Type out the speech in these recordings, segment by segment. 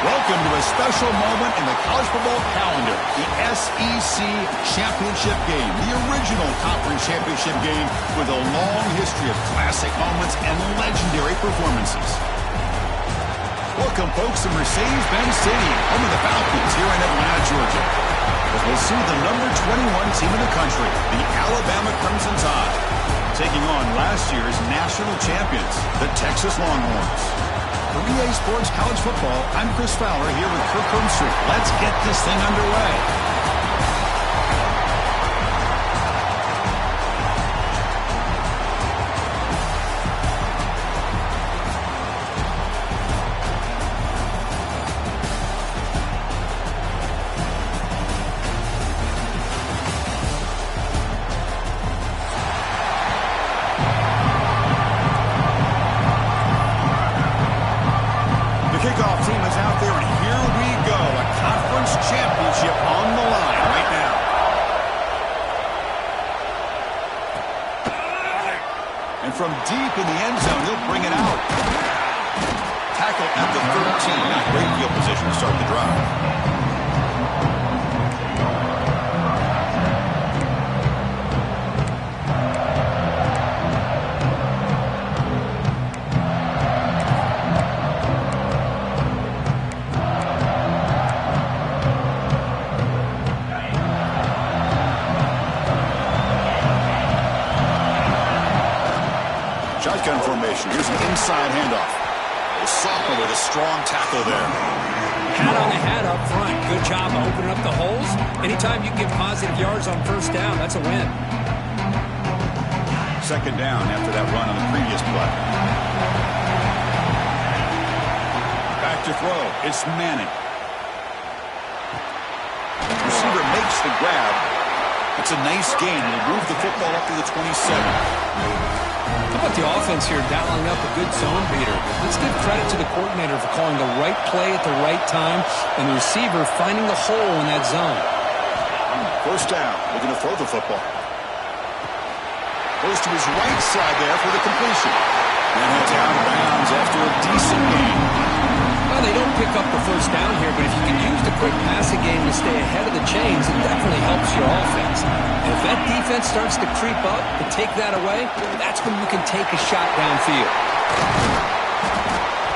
Welcome to a special moment in the college football calendar, the SEC Championship Game, the original conference championship game with a long history of classic moments and legendary performances. Welcome, folks, to Mercedes-Benz Stadium, home of the Falcons here in Atlanta, Georgia, as we'll see the number 21 team in the country, the Alabama Crimson Tide, taking on last year's national champions, the Texas Longhorns. For EA Sports College Football, I'm Chris Fowler here with Kirk Herbstreit. Let's get this thing underway. Kickoff team is out there, and here we go. A conference championship on the line right now. And from deep in the end zone, he'll bring it out. Tackle at the 13. Not great field position to start the drive. Shotgun formation. Here's an inside handoff. The sophomore with a strong tackle there. Hat on the hat up front. Good job of opening up the holes. Anytime you get positive yards on first down, that's a win. Second down after that run on the previous play. Back to throw. It's Manning. Receiver makes the grab. It's a nice gain. We'll move the football up to the 27. How about the offense here dialing up a good zone beater? Let's give credit to the coordinator for calling the right play at the right time and the receiver finding the hole in that zone. First down, looking to throw the football. Goes to his right side there for the completion. And he's out of bounds after a decent gain. Well, they don't pick up the first down here, but if you can use the quick passing game to stay ahead of the chains, it definitely helps your offense. And if that defense starts to creep up and take that away, that's when you can take a shot downfield.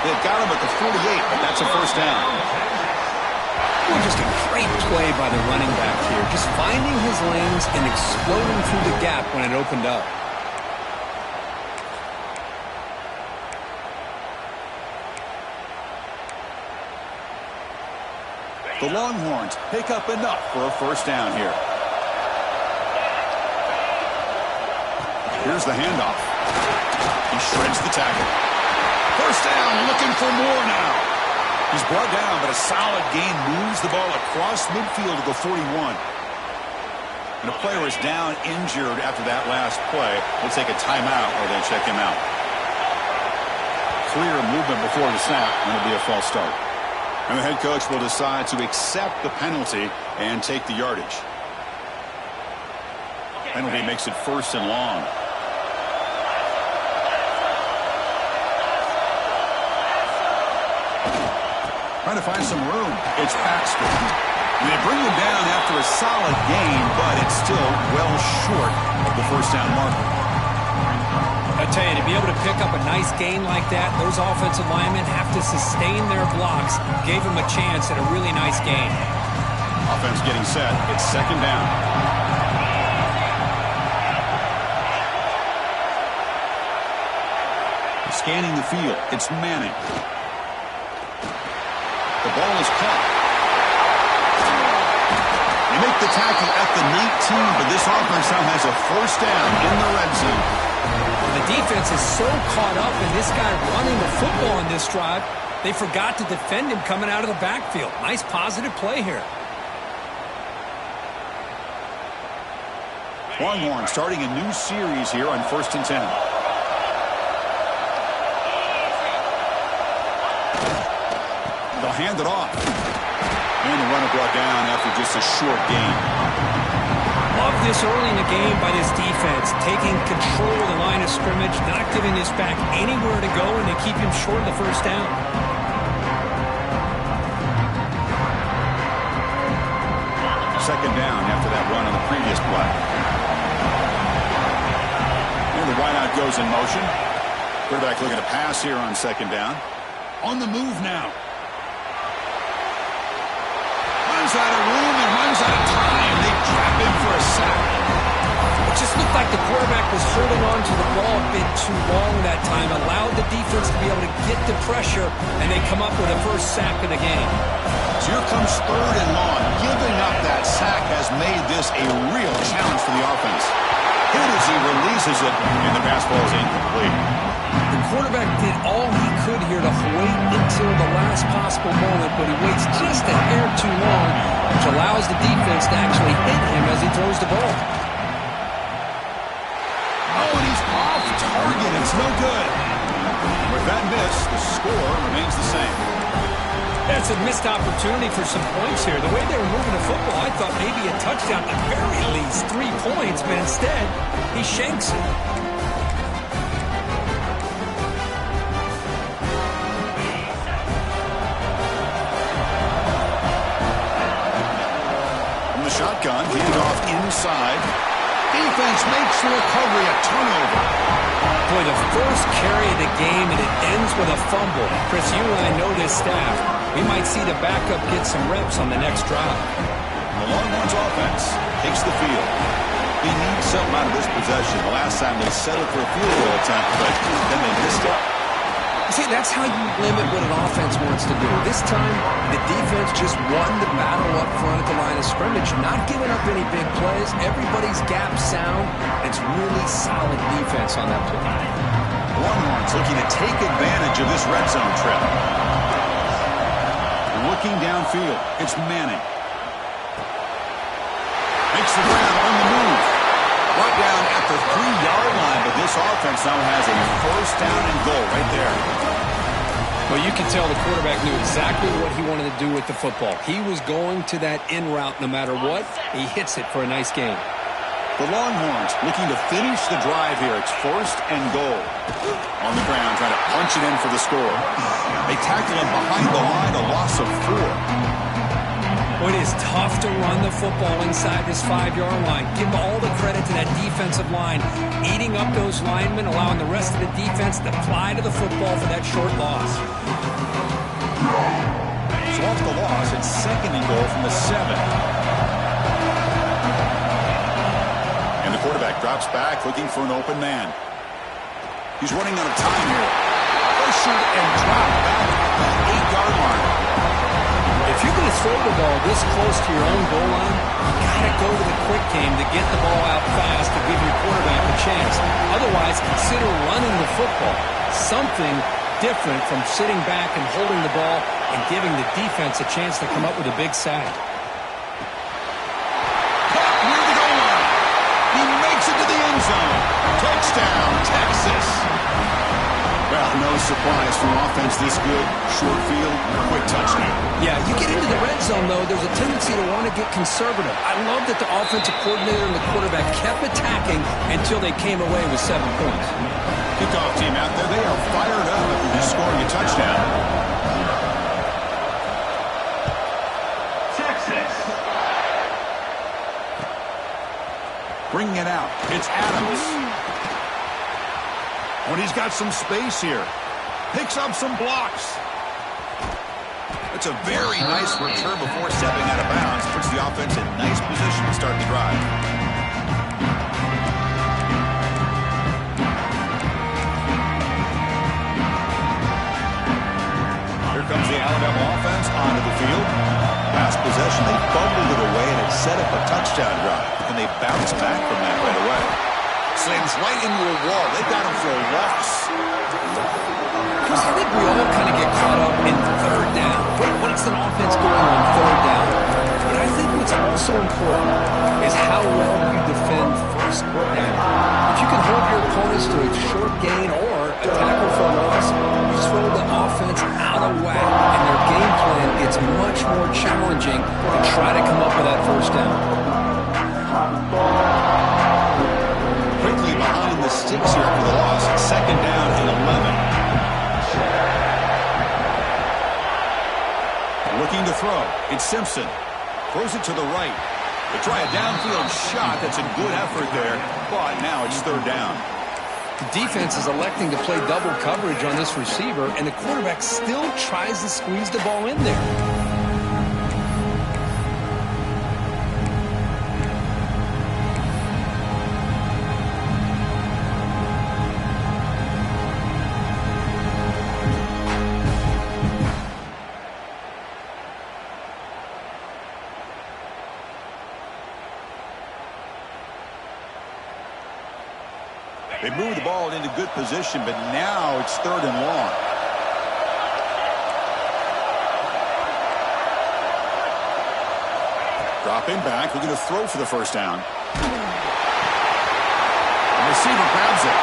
They've got him at the 48, but that's a first down. Well, just a great play by the running back here, just finding his lanes and exploding through the gap when it opened up. The Longhorns pick up enough for a first down here. Here's the handoff. He shreds the tackle. First down, looking for more now. He's brought down, but a solid gain moves the ball across midfield to the 41. And a player is down injured after that last play. We'll take a timeout or then check him out. Clear movement before the snap, and it'll be a false start. And the head coach will decide to accept the penalty and take the yardage. Penalty makes it first and long. Trying to find some room. It's Baxter. They bring him down after a solid gain, but it's still well short of the first down marker. I tell you, to be able to pick up a nice gain like that, those offensive linemen have to sustain their blocks. Gave him a chance at a really nice gain. Offense getting set. It's second down. Scanning the field. It's Manning. The ball is caught. They make the tackle at the 19, but this offense now has a first down in the red zone. The defense is so caught up in this guy running the football in this drive, they forgot to defend him coming out of the backfield. Nice positive play here. Longhorn starting a new series here on 1st and 10. They'll hand it off. And the runner brought down after just a short gain. Love this early in the game by this defense, taking control of the line of scrimmage, not giving this back anywhere to go, and they keep him short of the first down. Second down after that run on the previous play. And the wideout goes in motion. Quarterback looking to pass here on second down. On the move now. Runs out of room and runs out of time. They trap him for a sack. It just looked like the quarterback was holding on to the ball a bit too long that time, allowed the defense to be able to get the pressure, and they come up with a first sack of the game. So here comes third and long. Giving up that sack has made this a real challenge for the offense. Hit as he releases it, and the pass ball is incomplete. The quarterback did all he could here to wait until the last possible moment, but he waits just a hair too long, which allows the defense to actually hit him as he throws the ball. Oh, and he's off target. It's no good. With that miss, the score remains the same. That's a missed opportunity for some points here. The way they were moving the football, I thought maybe a touchdown, at the very least 3 points, but instead, he shanks it. From the shotgun, hand off inside. Defense makes the recovery, a turnover. Boy, the first carry of the game, and it ends with a fumble. Chris, you and I know this staff. We might see the backup get some reps on the next drive. The Longhorns offense takes the field. They need something out of this possession. The last time they settled for a field goal attempt, but then they missed it. See, that's how you limit what an offense wants to do. This time, the defense just won the battle up front at the line of scrimmage, not giving up any big plays. Everybody's gap sound. It's really solid defense on that play. The Longhorns looking to take advantage of this red zone trip. Looking downfield, it's Manning. Makes the grab on the move. the 3-yard line, but this offense now has a first down and goal right there. Well, you can tell the quarterback knew exactly what he wanted to do with the football. He was going to that in route no matter what. He hits it for a nice gain. The Longhorns looking to finish the drive here. It's first and goal. On the ground, trying to punch it in for the score. They tackle him behind the line, a loss of 4. Well, it is tough to run the football inside this 5-yard line. Give all the credit to that defensive line, eating up those linemen, allowing the rest of the defense to fly to the football for that short loss. So off the loss, it's second and goal from the 7. And the quarterback drops back, looking for an open man. He's running out of time here. Pressured and dropped back at the 8-yard line. If you're going to throw the ball this close to your own goal line, you got to go to the quick game to get the ball out fast to give your quarterback a chance. Otherwise, consider running the football. Something different from sitting back and holding the ball and giving the defense a chance to come up with a big sack. Caught near the goal line. He makes it to the end zone. Touchdown, Texas. Well, no surprise from offense this good. Short field, quick touchdown. Yeah, you get into the red zone, though, there's a tendency to want to get conservative. I love that the offensive coordinator and the quarterback kept attacking until they came away with 7 points. Kickoff team out there, they are fired up after just scoring a touchdown. Texas. Bringing it out, it's Adams. When he's got some space here. Picks up some blocks. It's a very nice return before stepping out of bounds. Puts the offense in nice position to start the drive. Here comes the Alabama offense onto the field. Last possession, they fumbled it away, and it set up a touchdown drive. And they bounce back from that right away. Slams right into a wall. They got him for a loss. Because I think we all kind of get caught up in third down. What's an offense going on third down? But I think what's also important is how well you defend first down. If you can hold your opponents to a short gain or a tackle for a loss, you throw the offense out of whack, and their game plan gets much more challenging to try to come up with that first down. Quickly behind the sticks here for the loss. Second down and 11. Looking to throw. It's Simpson. Throws it to the right. They try a downfield shot. That's a good effort there. But now it's third down. The defense is electing to play double coverage on this receiver, and the quarterback still tries to squeeze the ball in there. They move the ball into good position, but now it's third and long. Dropping back, looking to throw for the first down. The receiver grabs it.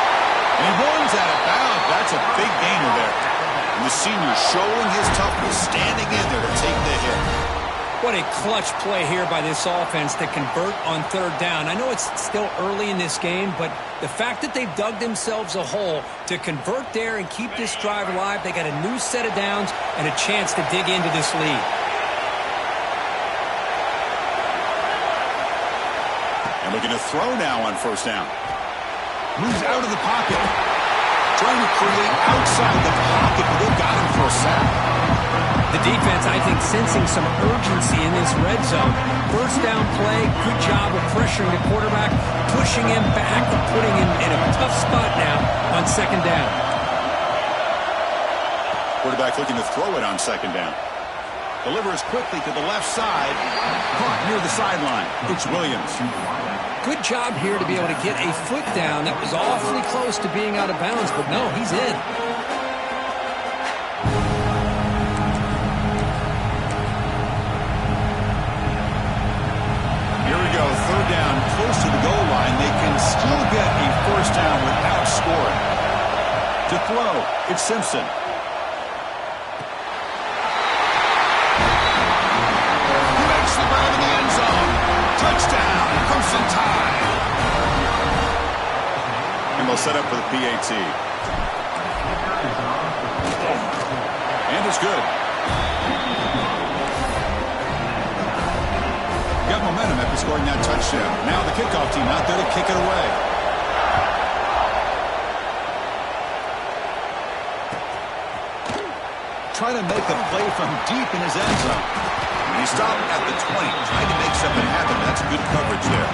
And he runs out of bounds. That's a big gainer there. And the senior showing his toughness, standing in there to take the hit. What a clutch play here by this offense to convert on third down. I know it's still early in this game, but the fact that they've dug themselves a hole to convert there and keep this drive alive, they got a new set of downs and a chance to dig into this lead. And looking to throw now on first down. Moves out of the pocket. Trying to create outside the pocket, but they got him for a sack. The defense, I think, sensing some urgency in this red zone. First down play, good job of pressuring the quarterback, pushing him back and putting him in a tough spot now on second down. Quarterback looking to throw it on second down. Delivers quickly to the left side. Caught near the sideline. It's Williams. Good job here to be able to get a foot down. That was awfully close to being out of bounds, but no, he's in. Here we go, third down, close to the goal line. They can still get a It's Simpson. He makes the grab in the end zone. Touchdown, Crimson Tide. And they'll set up for the PAT. And it's good. Got momentum after scoring that touchdown. Now the kickoff team out there to kick it away. Trying to make a play from deep in his end zone. And he stopped at the 20, trying to make something happen. That's good coverage there.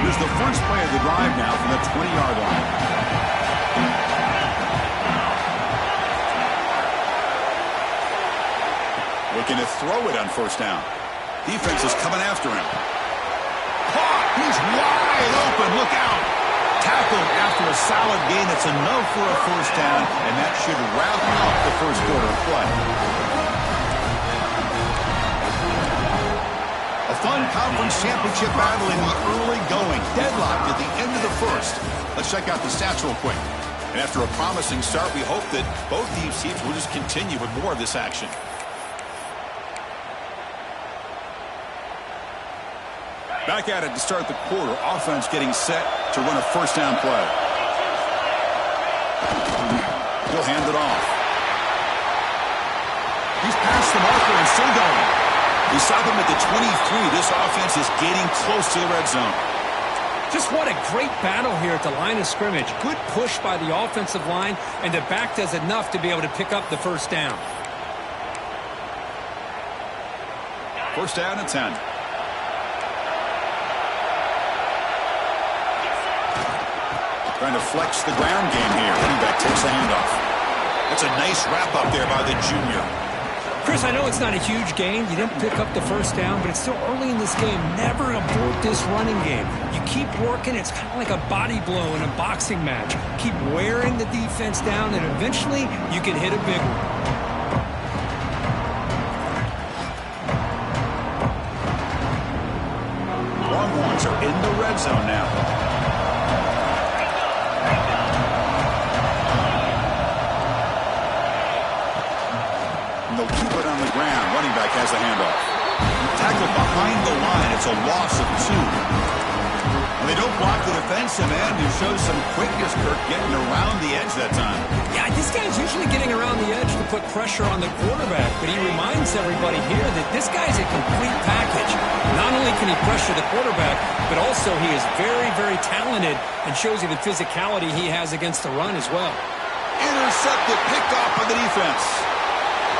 Here's the first play of the drive now from the 20-yard line. Looking to throw it on first down. Defense is coming after him. Caught! He's wide open. Look out! Tackled after a solid gain. It's enough for a first down, and that should wrap up the first quarter of play. A fun conference championship battle in the early going. Deadlocked at the end of the first. Let's check out the stats real quick. And after a promising start, we hope that both these teams will just continue with more of this action. Back at it to start the quarter. Offense getting set to run a first down play. He'll hand it off. He's past the marker and still going. He stopped him at the 23. This offense is getting close to the red zone. Just what a great battle here at the line of scrimmage. Good push by the offensive line, and the back does enough to be able to pick up the first down. First down and 10. Trying to flex the ground game here. Running back takes the handoff. That's a nice wrap up there by the junior. Chris, I know it's not a huge gain. You didn't pick up the first down, but it's still early in this game. Never abort this running game. You keep working. It's kind of like a body blow in a boxing match. Keep wearing the defense down, and eventually you can hit a big one. Longhorns are in the red zone now. They'll keep it on the ground. Running back has a handoff. Tackled behind the line. It's a loss of 2. And they don't block the defensive end, who shows some quickness, Kirk, getting around the edge that time. Yeah, this guy's usually getting around the edge to put pressure on the quarterback, but he reminds everybody here that this guy's a complete package. Not only can he pressure the quarterback, but also he is very, very talented and shows you the physicality he has against the run as well. Intercepted, picked off by the defense.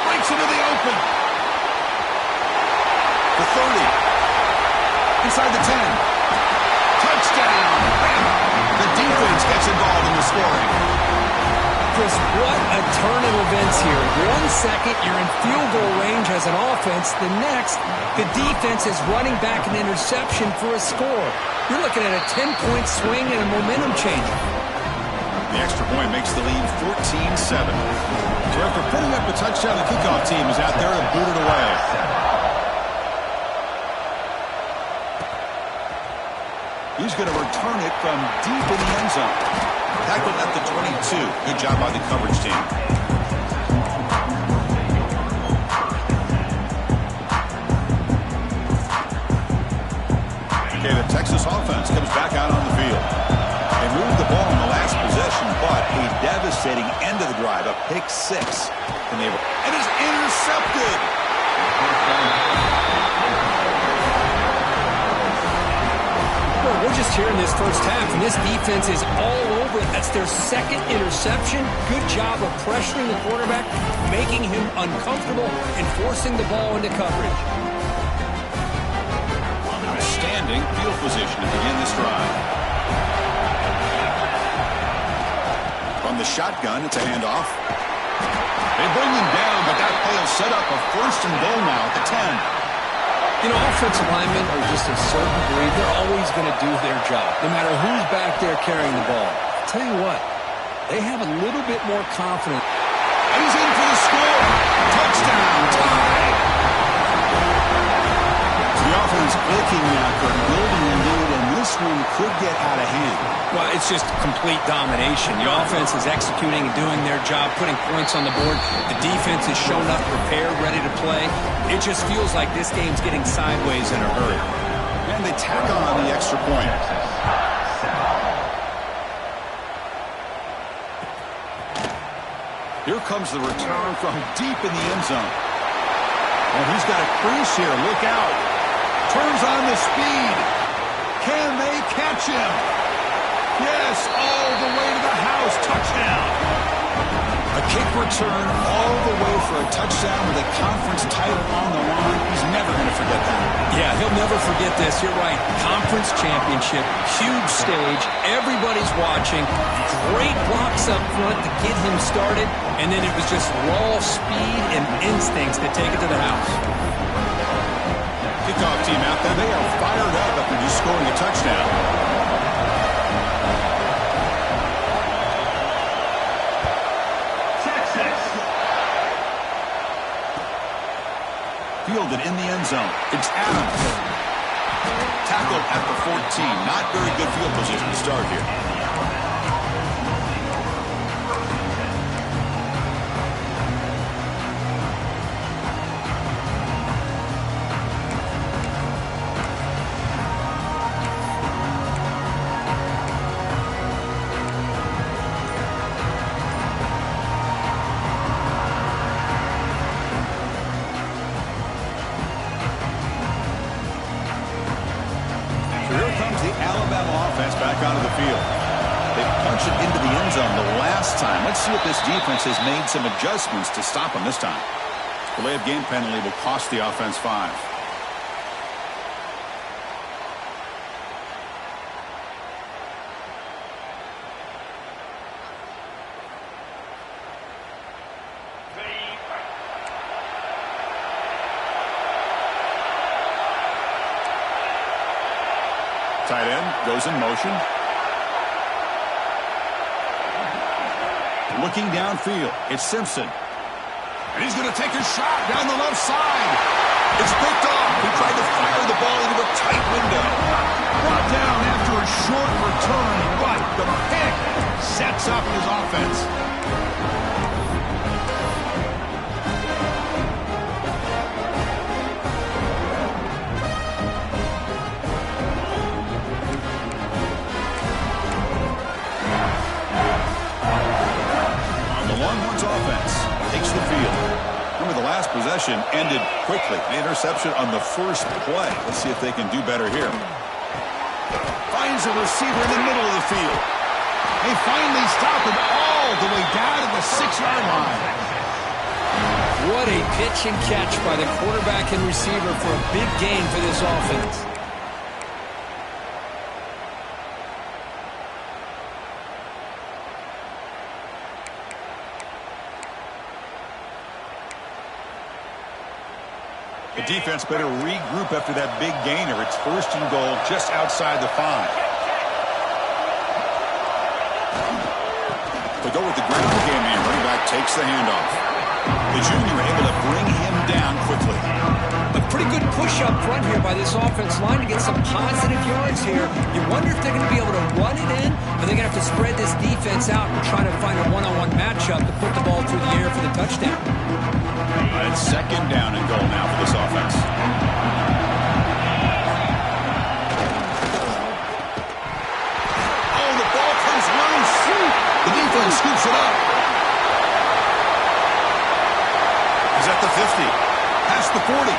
Breaks into the open. The 30. Inside the 10. Touchdown. The defense gets involved in the scoring. Chris, what a turn of events here. 1 second, you're in field goal range as an offense. The next, the defense is running back an interception for a score. You're looking at a 10-point swing and a momentum changer. The extra point makes the lead 14-7. So after putting up a touchdown, the kickoff team is out there to boot it away. He's going to return it from deep in the end zone. Tackled at the 22. Good job by the coverage team. Okay, the Texas offense comes back out on the field. They moved the ball in the last possession, but a devastating end of the drive, a pick 6. And it's intercepted. Well, we're just here in this first half, and this defense is all over it. That's their second interception. Good job of pressuring the quarterback, making him uncomfortable, and forcing the ball into coverage. Outstanding field position to begin this drive. From the shotgun, it's a handoff. They bring him down, but that play will set up a first and goal now at the 10. You know, offensive linemen are just a certain breed. They're always going to do their job, no matter who's back there carrying the ball. I'll tell you what, They have a little bit more confidence. And he's in for the score. Touchdown, tie. The offense clicking now, building a lead, and this one could get out of hand. Well, it's just complete domination. The offense is executing and doing their job, putting points on the board. The defense has shown up, prepared, ready to play. It just feels like this game's getting sideways in a hurry. And they tack on the extra point. Here comes the return from deep in the end zone. And he's got a crease here. Look out. Turns on the speed. Can they catch him? Yes, all the way to the house. Touchdown. A kick return all the way for a touchdown with a conference title on the line. He's never going to forget that. Yeah, he'll never forget this. You're right. Conference championship, huge stage. Everybody's watching. Great blocks up front to get him started. And then it was just raw speed and instincts to take it to the house. Kickoff team out there. They are fired up after just scoring a touchdown. Fielded in the end zone. It's Adams. Tackled at the 14. Not very good field position to start here. Let's see if this defense has made some adjustments to stop him this time. Delay of game penalty will cost the offense 5. Tight end goes in motion. Looking downfield, it's Simpson. And he's going to take a shot down the left side. It's picked off. He tried to fire the ball into a tight window. Brought down after a short return, but the pick sets up his offense. Possession ended quickly. The interception on the first play. Let's see if they can do better here. Finds a receiver in the middle of the field. They finally stop him all the way down to the 6-yard line. What a pitch and catch by the quarterback and receiver for a big gain for this offense. The defense better regroup after that big gainer. It's 1st and goal just outside the 5. To go with the ground game here, running back takes the handoff. The junior able to bring him down quickly. A pretty good push up front here by this offense line to get some positive yards here. You wonder if they're going to be able to run it in, or they're going to have to spread this defense out and try to find a one-on-one matchup to put the ball through the air for the touchdown. It's 2nd down and goal now for this offense. Oh, the ball comes loose. The defense scoops it up. He's at the 50. Past the 40.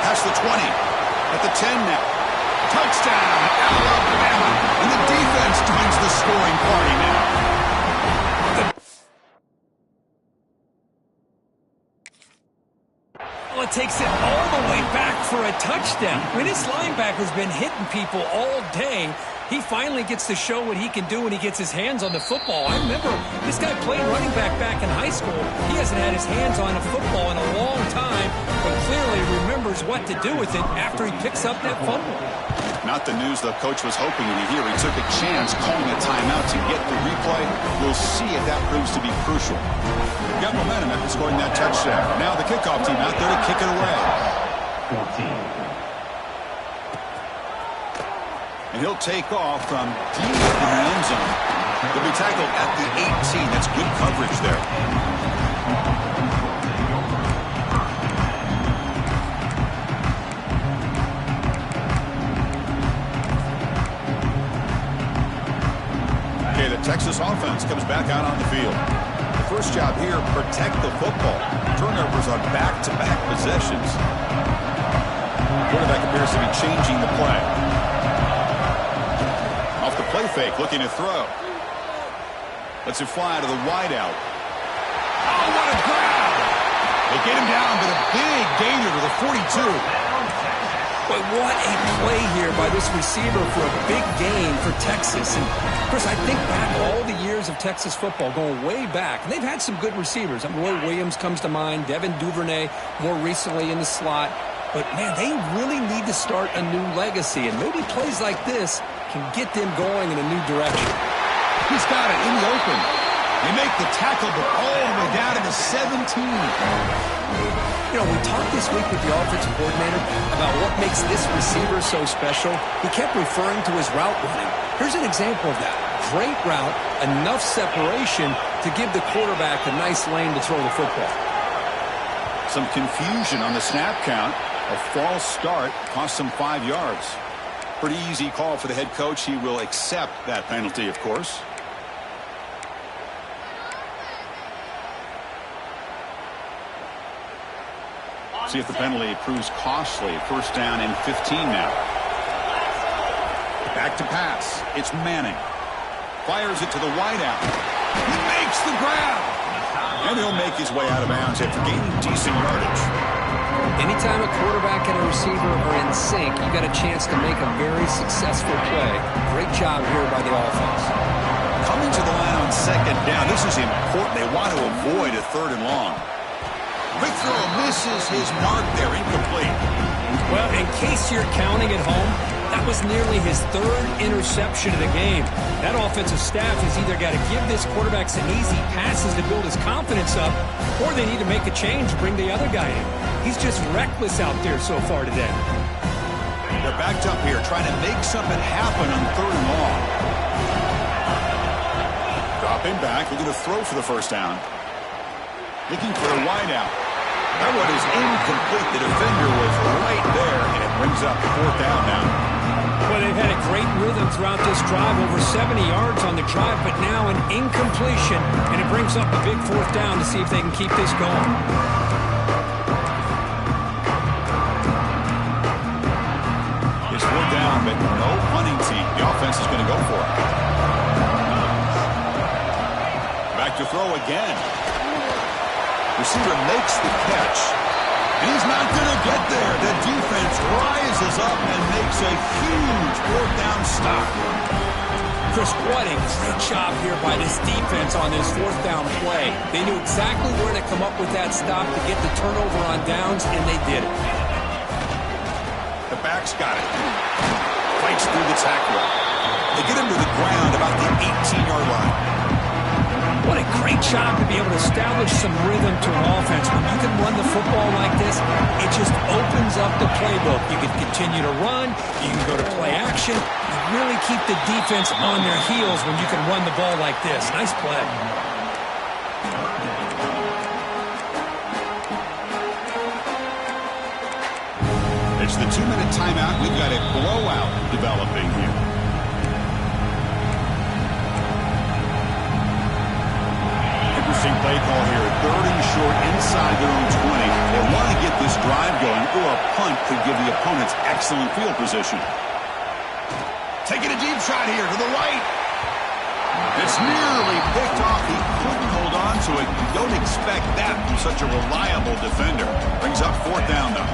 Past the 20. At the 10 now. Touchdown, Alabama. And the defense joins the scoring party now. It takes it all the way back for a touchdown. I mean, this linebacker's been hitting people all day. He finally gets to show what he can do when he gets his hands on the football. I remember this guy played running back in high school. He hasn't had his hands on a football in a long time, but clearly remembers what to do with it after he picks up that fumble. Not the news the coach was hoping to hear. He took a chance calling a timeout to get the replay. We'll see if that proves to be crucial. Got momentum after scoring that touchdown. Now the kickoff team out there to kick it away. 14. And he'll take off from deep in the end zone. He'll be tackled at the 18. That's good coverage there. Okay, the Texas offense comes back out on the field. The first job here, protect the football. Turnovers on back-to-back possessions. Quarterback appears to be changing the play. Off the play fake, looking to throw. Lets it fly to the wideout. Oh, what a grab! They get him down, but a big gainer to the 42. But what a play here by this receiver for a big gain for Texas. And, of course, I think back all the years of Texas football, going way back. And they've had some good receivers. Roy Williams comes to mind, Devin Duvernay more recently in the slot. But, man, they really need to start a new legacy. And maybe plays like this can get them going in a new direction. He's got it in the open. They make the tackle, but all the way down to the 17. You know, we talked this week with the offensive coordinator about what makes this receiver so special. He kept referring to his route running. Here's an example of that. Great route, enough separation to give the quarterback a nice lane to throw the football. Some confusion on the snap count. A false start cost him 5 yards. Pretty easy call for the head coach. He will accept that penalty, of course. See if the penalty proves costly. First down and 15 now. Back to pass. It's Manning. Fires it to the wideout. He makes the grab. And he'll make his way out of bounds after gaining decent yardage. Anytime a quarterback and a receiver are in sync, you got a chance to make a very successful play. Great job here by the offense. Coming to the line on second down. This is important. They want to avoid a third and long. Quick throw misses his mark there, incomplete. Well, in case you're counting at home, that was nearly his third interception of the game. That offensive staff has either got to give this quarterback some easy passes to build his confidence up, or they need to make a change to bring the other guy in. He's just reckless out there so far today. They're backed up here, trying to make something happen on third and long. Dropping back, looking to throw for the first down. Looking for a wideout. That one is incomplete. The defender was right there, and it brings up fourth down now. Well, they've had a great rhythm throughout this drive, over 70 yards on the drive, but now an incompletion, and it brings up a big fourth down to see if they can keep this going. It's fourth down, but no punting team. The offense is going to go for it. Back to throw again. Receiver makes the catch. He's not going to get there. The defense rises up and makes a huge fourth down stop. Chris, what a great job here by this defense on this fourth down play. They knew exactly where to come up with that stop to get the turnover on downs, and they did it. The back's got it. Fights through the tackle. They get him to the ground about the 18-yard line. What a great job to be able to establish some rhythm to an offense. When you can run the football like this, it just opens up the playbook. You can continue to run. You can go to play action. You really keep the defense on their heels when you can run the ball like this. Nice play. It's the 2-minute timeout. We've got a blowout developing here. Play call here, third and short inside their own 20. They want to get this drive going, or a punt could give the opponents excellent field position. Taking a deep shot here to the right. It's nearly picked off. He couldn't hold on to it. You don't expect that from such a reliable defender. Brings up fourth down, though.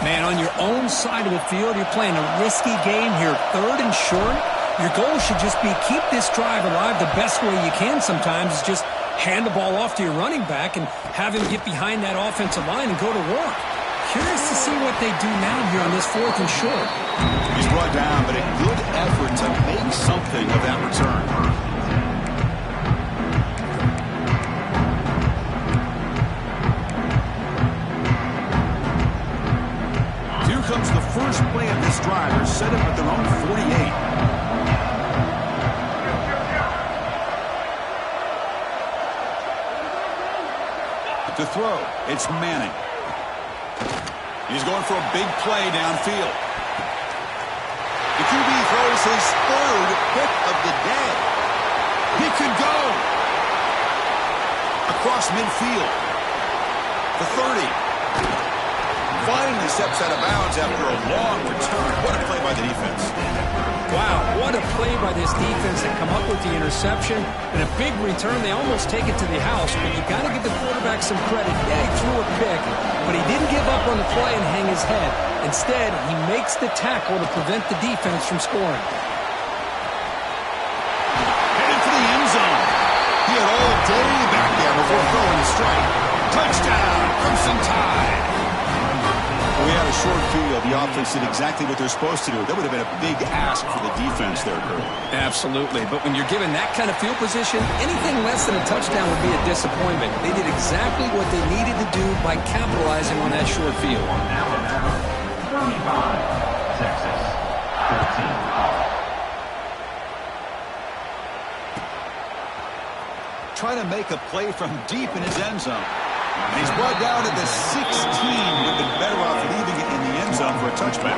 Man, on your own side of the field, you're playing a risky game here, third and short. Your goal should just be keep this drive alive the best way you can sometimes is just hand the ball off to your running back and have him get behind that offensive line and go to work. Curious to see what they do now here on this 4th and short. He's brought down, but a good effort to make something of that return. Here comes the first play of this drive. They're set up at their own 48. To throw, it's Manning. He's going for a big play downfield. The QB throws his 3rd pick of the day. He could go across midfield. The 30. Finally steps out of bounds after a long return. What a play by the defense. Wow, what a play by this defense to come up with the interception. And a big return. They almost take it to the house, but you got to give the quarterback some credit. Yeah, he threw a pick, but he didn't give up on the play and hang his head. Instead, he makes the tackle to prevent the defense from scoring. Headed for the end zone. He had all day back there before throwing the strike. Touchdown, Crimson Tide. We had a short field. The offense did exactly what they're supposed to do. That would have been a big ask for the defense there, Kurt. Absolutely. But when you're given that kind of field position, anything less than a touchdown would be a disappointment. They did exactly what they needed to do by capitalizing on that short field. 35, Texas, 13. Trying to make a play from deep in his end zone. And he's brought down at the 16. Would have been better off leaving it in the end zone for a touchback.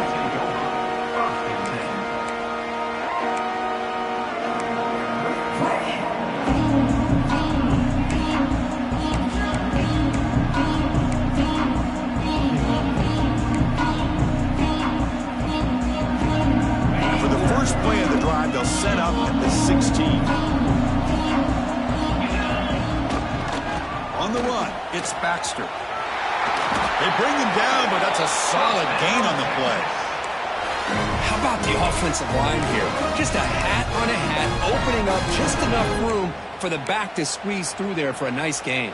And for the first play of the drive, they'll set up at the 16. On the run, it's Baxter. They bring him down, but that's a solid gain on the play. How about the offensive line here? Just a hat on a hat, opening up just enough room for the back to squeeze through there for a nice gain.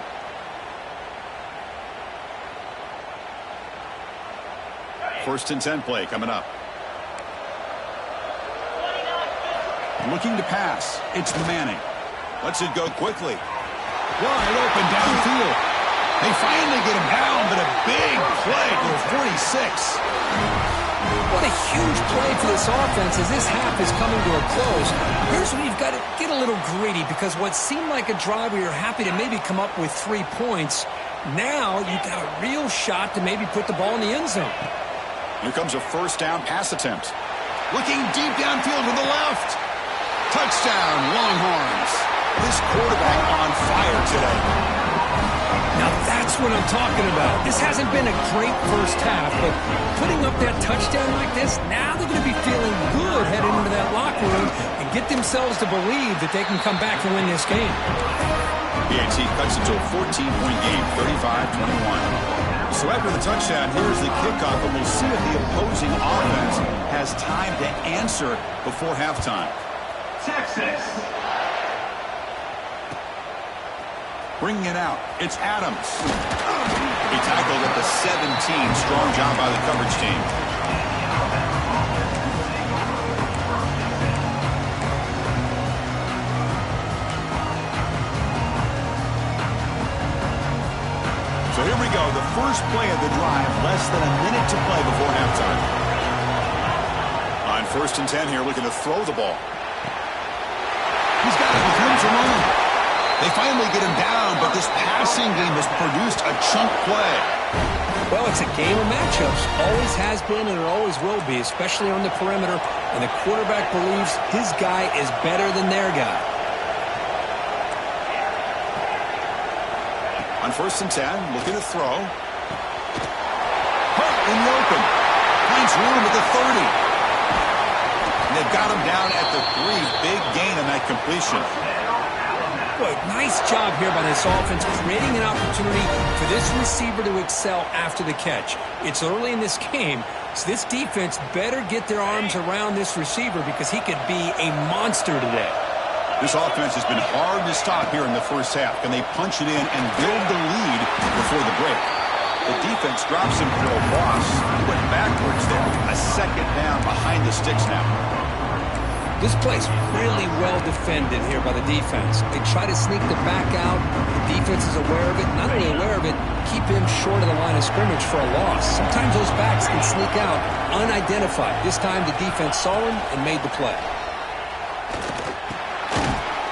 First and 10 play coming up. Looking to pass. It's Manning. Lets it go quickly. Wide open downfield. They finally get him down, but a big play to the 46. What a huge play for this offense as this half is coming to a close. Here's where you've got to get a little greedy because what seemed like a drive where you're happy to maybe come up with 3 points, now you've got a real shot to maybe put the ball in the end zone. Here comes a first down pass attempt. Looking deep downfield to the left. Touchdown, Longhorns. This quarterback on fire today. Now that's what I'm talking about. This hasn't been a great first half, but putting up that touchdown like this, now they're going to be feeling good heading into that locker room and get themselves to believe that they can come back and win this game. BAT cuts into a 14-point game, 35-21. So after the touchdown, here's the kickoff, and we'll see if the opposing offense has time to answer before halftime. Texas. Bringing it out, it's Adams. He tackled at the 17. Strong job by the coverage team. So here we go, the first play of the drive, less than a minute to play before halftime. On first and 10 here, looking to throw the ball. He's got it with room to run. They finally get him down, but this passing game has produced a chunk play. Well, it's a game of matchups. Always has been and it always will be, especially on the perimeter. And the quarterback believes his guy is better than their guy. On first and 10, looking to throw. Hurt in the open. Finds room at the 30. And they've got him down at the 3. Big gain on that completion. Boy, nice job here by this offense, creating an opportunity for this receiver to excel after the catch. It's early in this game, so this defense better get their arms around this receiver because he could be a monster today. This offense has been hard to stop here in the first half. Can they punch it in and build the lead before the break? The defense drops him for a loss. He went backwards there. A second down behind the sticks now. This play's really well defended here by the defense. They try to sneak the back out. The defense is aware of it. Not only aware of it, keep him short of the line of scrimmage for a loss. Sometimes those backs can sneak out unidentified. This time the defense saw him and made the play.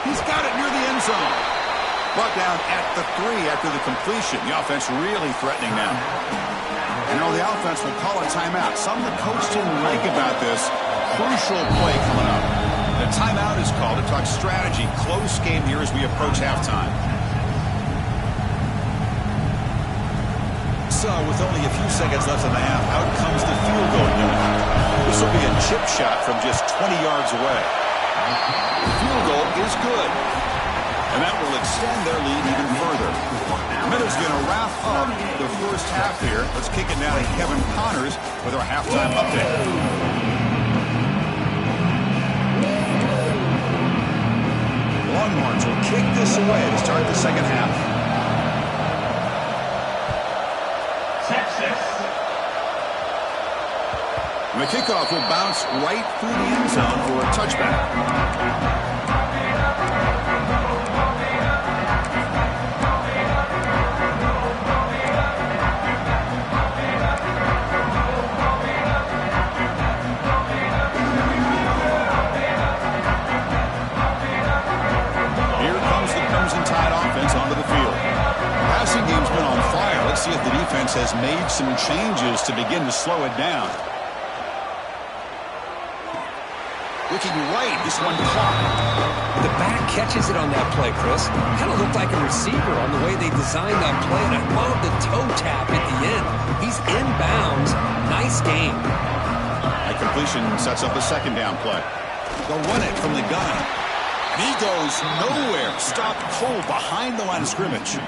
He's got it near the end zone. Brought down at the 3 after the completion. The offense really threatening now. You know, the offense will call a timeout. Something the coach didn't like about this. Crucial play coming up. The timeout is called to talk strategy. Close game here as we approach halftime. So, with only a few seconds left in the half, out comes the field goal unit. This will be a chip shot from just 20 yards away. The field goal is good. And that will extend their lead even further. Minutes going to wrap up the first half here. Let's kick it now to Kevin Connors with our halftime update. Longhorns will kick this away to start the second half. Texas. And the kickoff will bounce right through the end zone for a touchback. Onto the field. Passing game's been on fire. Let's see if the defense has made some changes to begin to slow it down. Looking right, this one caught. The back catches it on that play, Chris. Kind of looked like a receiver on the way they designed that play. And I love the toe tap at the end. He's inbounds. Nice game. That completion sets up a second down play. They'll run it from the gun. And he goes nowhere. Stopped cold behind the line of scrimmage.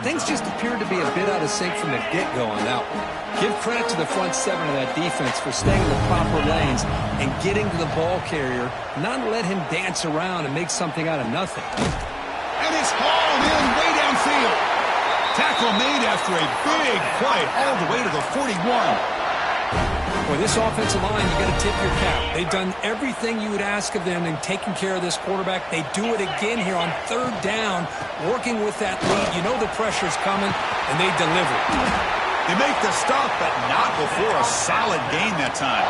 Things just appeared to be a bit out of sync from the get-go on that one. Give credit to the front seven of that defense for staying in the proper lanes and getting to the ball carrier, not let him dance around and make something out of nothing. And it's hauled in way downfield. Tackle made after a big play all the way to the 41. Boy, this offensive line, you got to tip your cap. They've done everything you would ask of them in taking care of this quarterback. They do it again here on third down, working with that lead. You know the pressure's coming, and they deliver. They make the stop, but not before a solid gain that time.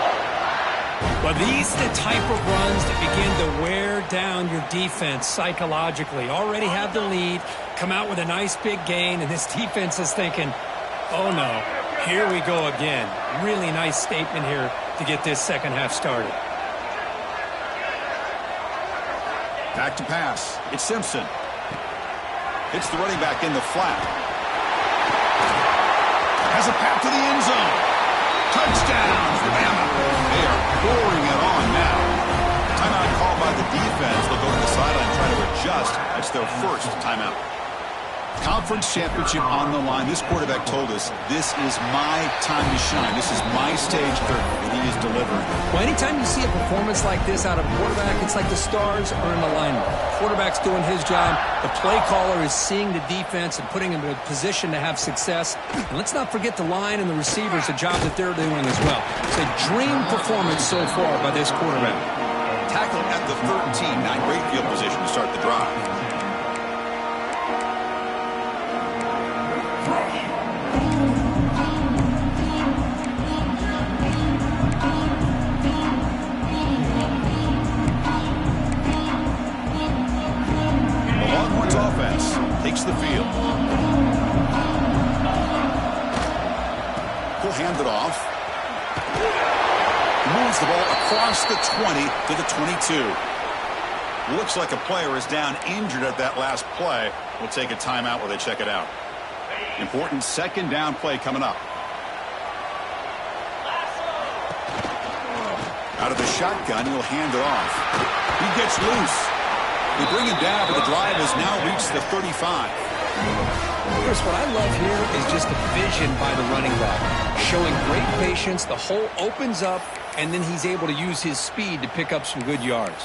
Well, these are the type of runs that begin to wear down your defense psychologically. Already have the lead, come out with a nice big gain, and this defense is thinking, oh no. Here we go again. Really nice statement here to get this second half started. Back to pass. It's Simpson. Hits the running back in the flat. Has a path to the end zone. Touchdown, Bama. They are pouring it on now. Timeout called by the defense. They'll go to the sideline and try to adjust. That's their first timeout. Conference championship on the line. This quarterback told us, this is my time to shine. This is my stage, and he is delivering. Well, anytime you see a performance like this out of a quarterback, it's like the stars are in alignment. Quarterback's doing his job. The play caller is seeing the defense and putting him in a position to have success. And let's not forget the line and the receivers, the job that they're doing as well. It's a dream performance so far by this quarterback. Tackle at the 13. Not great field position to start the drive. Offense takes the field. He'll hand it off. Moves the ball across the 20 to the 22. Looks like a player is down injured at that last play. We'll take a timeout while they check it out. Important second down play coming up. Out of the shotgun, he'll hand it off. He gets loose. They bring him down, but the drive has now reached the 35. Chris, what I love here is just the vision by the running back. Showing great patience, the hole opens up, and then he's able to use his speed to pick up some good yards.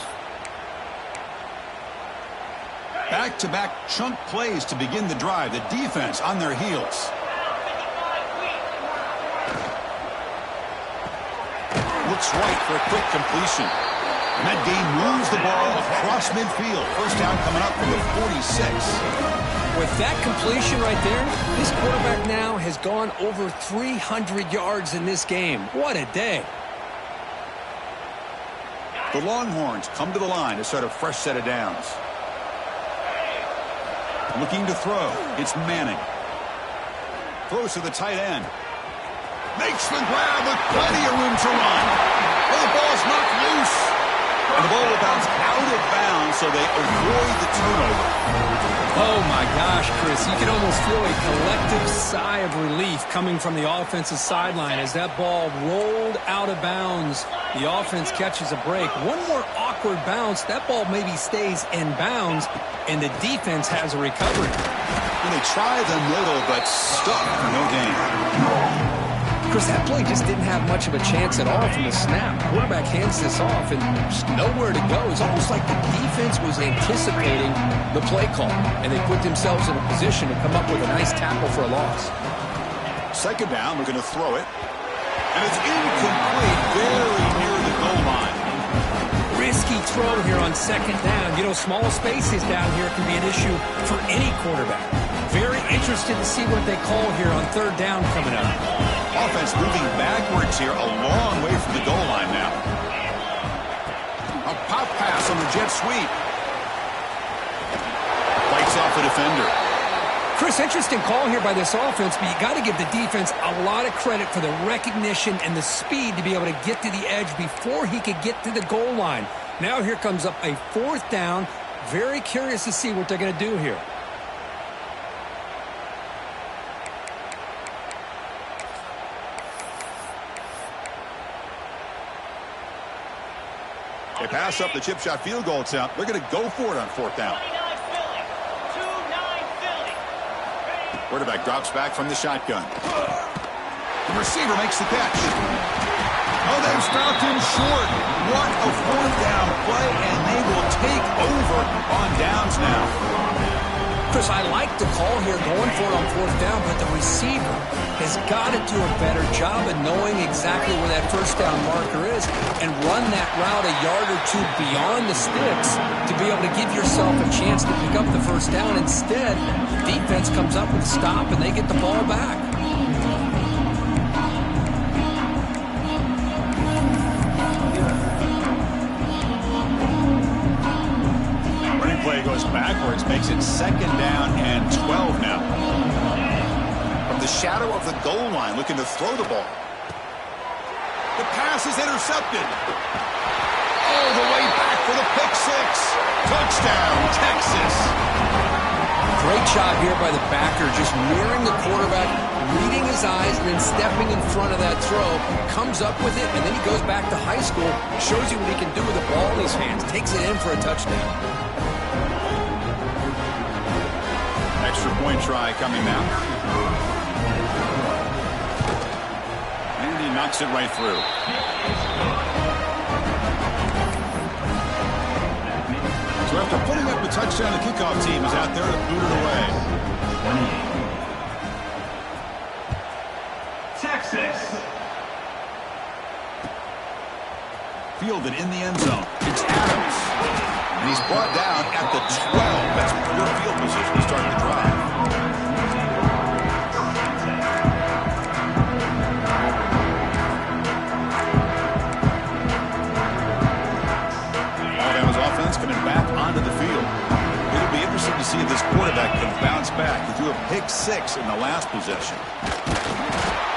Back-to-back chunk plays to begin the drive. The defense on their heels. looks right for a quick completion. And that game moves the ball across midfield. First down coming up from the 46. With that completion right there, this quarterback now has gone over 300 yards in this game. What a day. The Longhorns come to the line to start a fresh set of downs. Looking to throw. It's Manning. Throws to the tight end. Makes the grab with plenty of room to run. Well, the ball's knocked loose. And the ball will bounce out of bounds, so they avoid the turnover. Oh, my gosh, Chris. You can almost feel a collective sigh of relief coming from the offensive sideline as that ball rolled out of bounds. The offense catches a break. One more awkward bounce. That ball maybe stays in bounds, and the defense has a recovery. And they try the middle, but stuck for no gain. Chris, that play just didn't have much of a chance at all from the snap. Quarterback hands this off and just nowhere to go. It's almost like the defense was anticipating the play call, and they put themselves in a position to come up with a nice tackle for a loss. Second down, we're going to throw it. And it's incomplete, very near the goal line. Risky throw here on second down. You know, small spaces down here can be an issue for any quarterback. Very interested to see what they call here on third down coming up. Offense moving backwards here, a long way from the goal line now. A pop pass on the jet sweep. Bites off the defender. Chris, interesting call here by this offense, but you got to give the defense a lot of credit for the recognition and the speed to be able to get to the edge before he could get to the goal line. Now here comes up a fourth down. Very curious to see what they're going to do here. They pass up the chip shot field goal attempt. They're going to go for it on fourth down. Quarterback drops back from the shotgun. The receiver makes the catch. Oh, they've stopped him short. What a fourth down play, and they will take over on downs now. Chris, I like the call here going for it on fourth down, but the receiver has got to do a better job of knowing exactly where that first down marker is and run that route a yard or two beyond the sticks to be able to give yourself a chance to pick up the first down. Instead, the defense comes up with a stop and they get the ball back. Play goes backwards, makes it second down and 12 now. From the shadow of the goal line, looking to throw the ball. The pass is intercepted. All the way back for the pick six. Touchdown, Texas. Great job here by the backer, just mirroring the quarterback, reading his eyes, and then stepping in front of that throw, comes up with it, and then he goes back to high school, shows you what he can do with the ball in his hands, takes it in for a touchdown. Extra point try coming now. And he knocks it right through. So after putting up the touchdown, the kickoff team is out there to boot it away. Texas. Fielded in the end zone. It's Adams. And he's brought down at the 12. That's pure field position to start the drive. Alabama's offense coming back onto the field. It'll be interesting to see if this quarterback can bounce back. He threw a pick six in the last possession.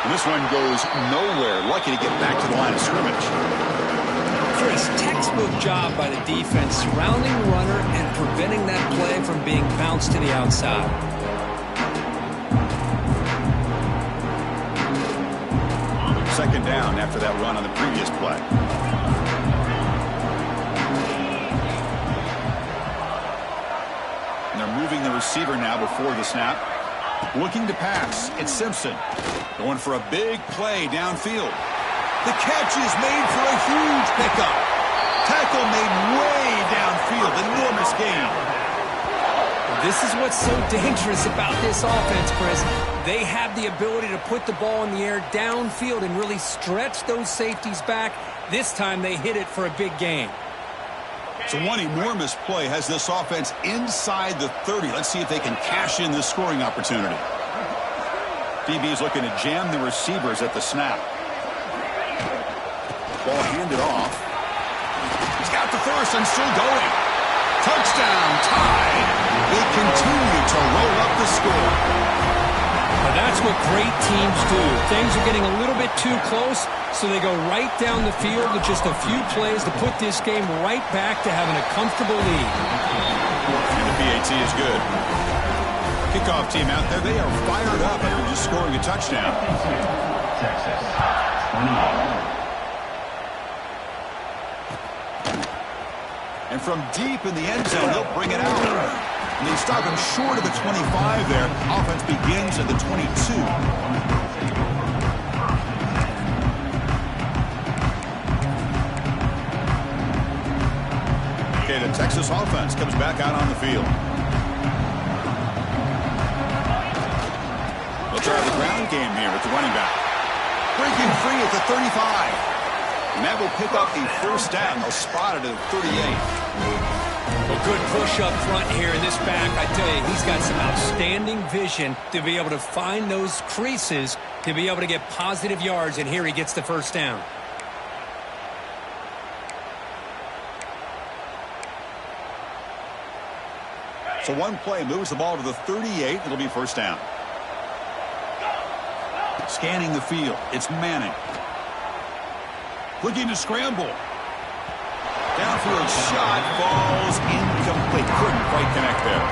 And this one goes nowhere. Lucky to get back to the line of scrimmage. Chris, textbook job by the defense, surrounding the runner and preventing that play from being bounced to the outside. Second down after that run on the previous play. And they're moving the receiver now before the snap. Looking to pass. It's Simpson. Going for a big play downfield. The catch is made for a huge pickup. Tackle made way downfield. Enormous gain. This is what's so dangerous about this offense, Chris. They have the ability to put the ball in the air downfield and really stretch those safeties back. This time they hit it for a big gain. So one enormous play has this offense inside the 30. Let's see if they can cash in this scoring opportunity. DB is looking to jam the receivers at the snap. Ball handed off. He's got the first and still going. Touchdown, tied. They continue to roll up the score. Well, that's what great teams do. Things are getting a little bit too close, so they go right down the field with just a few plays to put this game right back to having a comfortable lead. And the PAT is good. Kickoff team out there, they are fired up after just scoring a touchdown. Texas, 28. And from deep in the end zone, they'll bring it out. And they stop him short of the 25 there. Offense begins at the 22. Okay, the Texas offense comes back out on the field. They'll try the ground game here with the running back. Breaking free at the 35. And that will pick up a first down. They'll spot it at 38. A good push up front here in this back. I tell you, he's got some outstanding vision to be able to find those creases, to be able to get positive yards, and here he gets the first down. So one play moves the ball to the 38. It'll be first down. Scanning the field. It's Manning. Looking to scramble. Downfield shot falls incomplete. Couldn't quite connect there.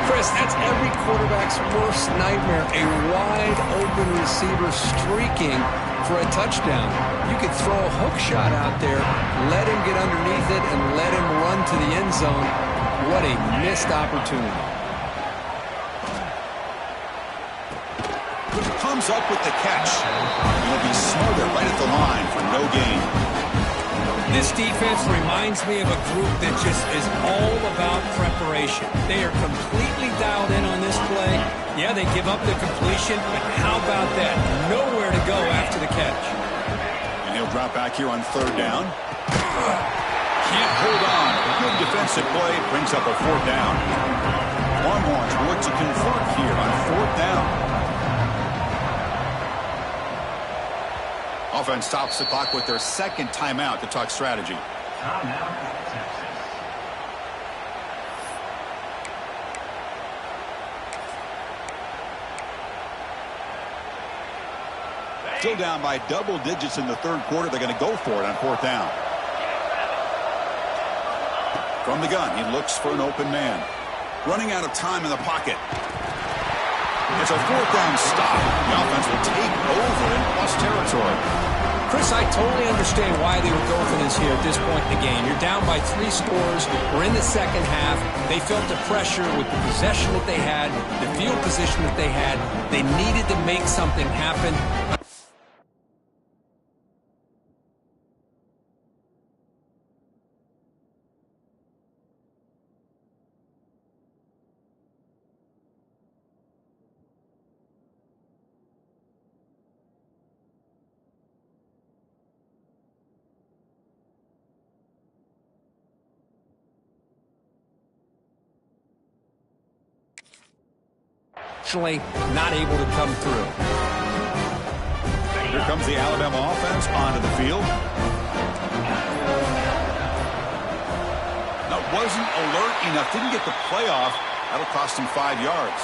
Chris, that's every quarterback's worst nightmare. A wide open receiver streaking for a touchdown. You could throw a hook shot out there, let him get underneath it, and let him run to the end zone. What a missed opportunity. Comes up with the catch. He'll be smothered right at the line for no gain. This defense reminds me of a group that just is all about preparation. They are completely dialed in on this play. Yeah, they give up the completion, but how about that? Nowhere to go after the catch. And he'll drop back here on third down. Can't hold on. A good defensive play brings up a fourth down. Longhorns will look to convert here on fourth down. Offense stops the clock with their second timeout to talk strategy. Timeout, Texas. Still down by double digits in the third quarter. They're going to go for it on fourth down. From the gun, he looks for an open man. Running out of time in the pocket. It's a fourth down stop. The offense will take over in plus territory. Chris, I totally understand why they would go for this here at this point in the game. You're down by 3 scores. We're in the second half. They felt the pressure with the possession that they had, the field position that they had. They needed to make something happen. Not able to come through. Here comes the Alabama offense onto the field. That wasn't alert enough. Didn't get the playoff. That'll cost him 5 yards.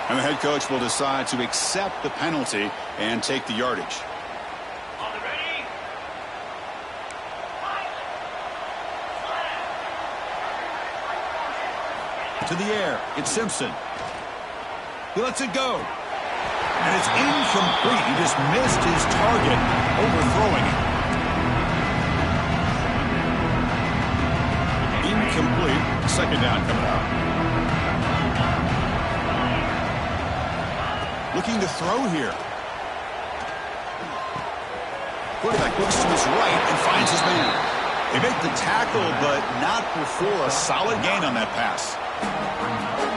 And the head coach will decide to accept the penalty and take the yardage. To the air. It's Simpson. He lets it go. And it's incomplete. He just missed his target, overthrowing it. Incomplete. Second down coming out. Looking to throw here. Quarterback looks to his right and finds his man. They make the tackle, but not before a solid gain on that pass.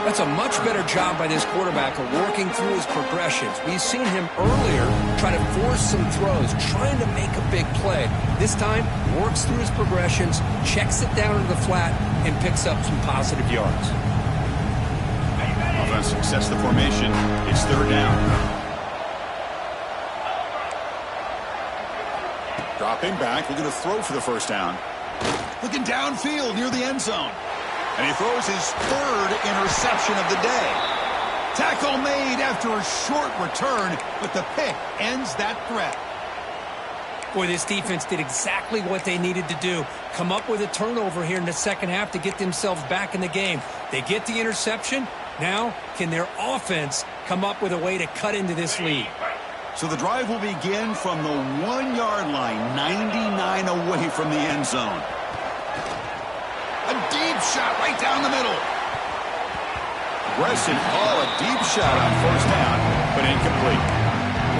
That's a much better job by this quarterback of working through his progressions. We've seen him earlier try to force some throws, trying to make a big play. This time, works through his progressions, checks it down into the flat, and picks up some positive yards. Offense success the formation. It's third down. Dropping back, looking to throw for the first down. Looking downfield near the end zone. And he throws his third interception of the day. Tackle made after a short return, but the pick ends that threat. Boy, this defense did exactly what they needed to do. Come up with a turnover here in the second half to get themselves back in the game. They get the interception. Now, can their offense come up with a way to cut into this lead? So the drive will begin from the 1-yard line, 99 away from the end zone. A deep shot right down the middle. Aggressive call, a deep shot on first down, but incomplete.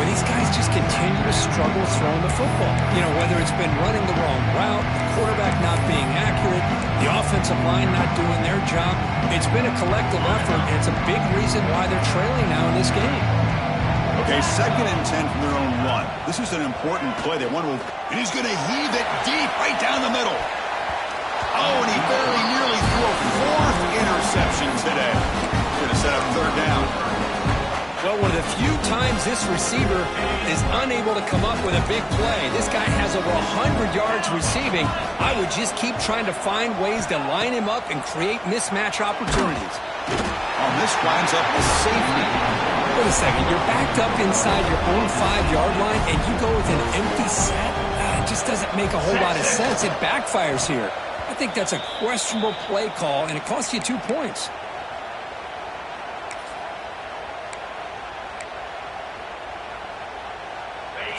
Well, these guys just continue to struggle throwing the football. You know, whether it's been running the wrong route, the quarterback not being accurate, the offensive line not doing their job. It's been a collective effort, and it's a big reason why they're trailing now in this game. Okay, 2nd and 10 from their own 1. This is an important play. They want to, and he's going to heave it deep right down the middle. Oh, and he very nearly threw a 4th interception today. Going to set up third down. Well, one of the few times this receiver is unable to come up with a big play. This guy has over 100 yards receiving. I would just keep trying to find ways to line him up and create mismatch opportunities. Oh, this winds up with safety. Wait a second. You're backed up inside your own 5-yard line, and you go with an empty set? It just doesn't make a whole lot of sense. It backfires here. I think that's a questionable play call, and it costs you 2 points.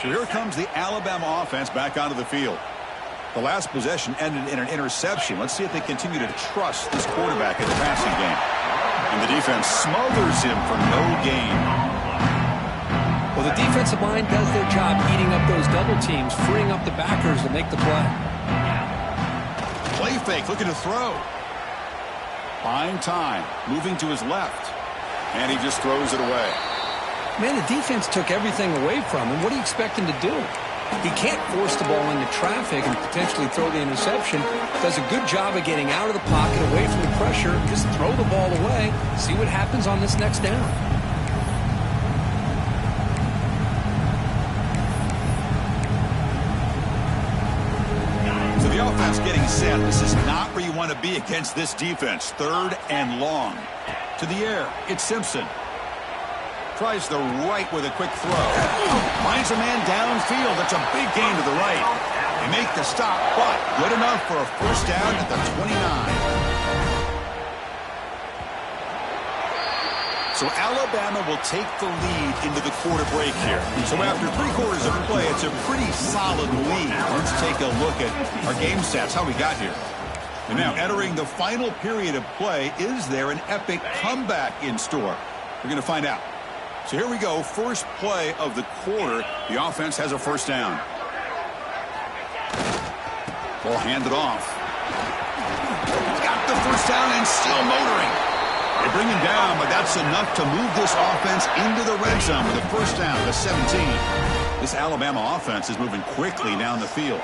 So here comes the Alabama offense back onto the field. The last possession ended in an interception. Let's see if they continue to trust this quarterback in the passing game. And the defense smothers him for no gain. Well, the defensive line does their job eating up those double teams, freeing up the backers to make the play. Play fake, looking to throw. Buying time, moving to his left. And he just throws it away. Man, the defense took everything away from him. What do you expect him to do? He can't force the ball into traffic and potentially throw the interception. Does a good job of getting out of the pocket, away from the pressure, just throw the ball away, see what happens on this next down. So the offense getting set. This is not where you want to be against this defense. 3rd and long. To the air, it's Simpson. Tries the right with a quick throw. Finds a man downfield. That's a big gain to the right. They make the stop, but good enough for a first down at the 29. So Alabama will take the lead into the quarter break here. So after 3 quarters of play, it's a pretty solid lead. Let's take a look at our game stats, how we got here. And now entering the final period of play, is there an epic comeback in store? We're going to find out. So here we go, first play of the quarter. The offense has a first down. Ball handed off. Got the first down and still motoring. They bring him down, but that's enough to move this offense into the red zone with a first down to 17. This Alabama offense is moving quickly down the field.